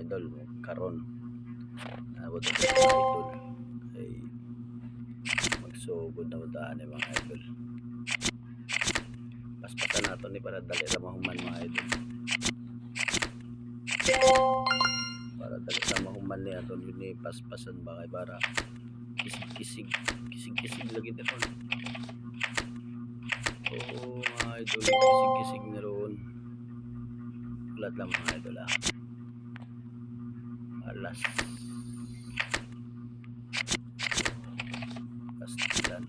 idol karon. Abot na mga idol kay magsugod na udaan mga idol. Paspasan nato ni para dali ra mahuman mga idol. Para dali ra mahuman ni aton ni paspasan ba kay para kisig lagi dito. Oo mga idol, kisig na roon. Ulat lang mga idol alas pastilan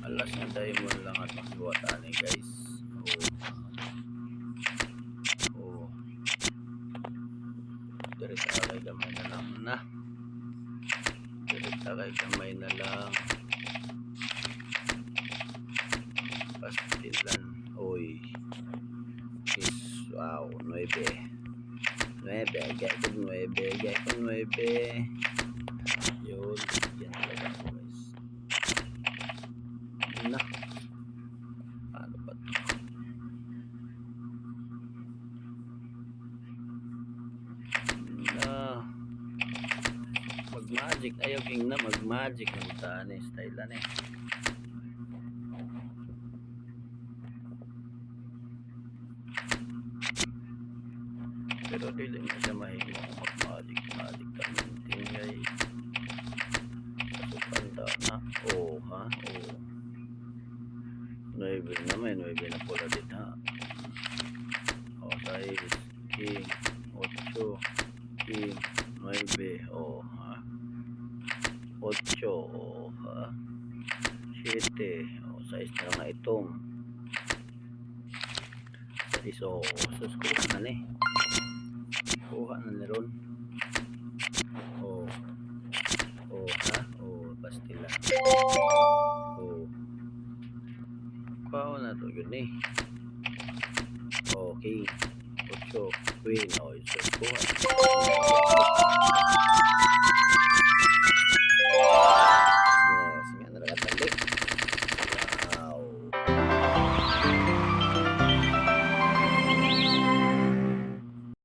alas na tayo mo lang at magbuwatan guys. Direta kay gamay na lang direta kay gamay na lang pastilan wow 9 gaya ko 9 yun yan talaga guys na paano ba ito mag-magic ayaw king na mag-magic ng tani style na pero dili na siya mahilig mag-magic kamintin ngay kasupanda na 9 na may 9 na pula din size king 8 king 9 8 7 size na nga itong size suskuha na kuha na niron pastila kuha na to yun okay 8 queen suskuha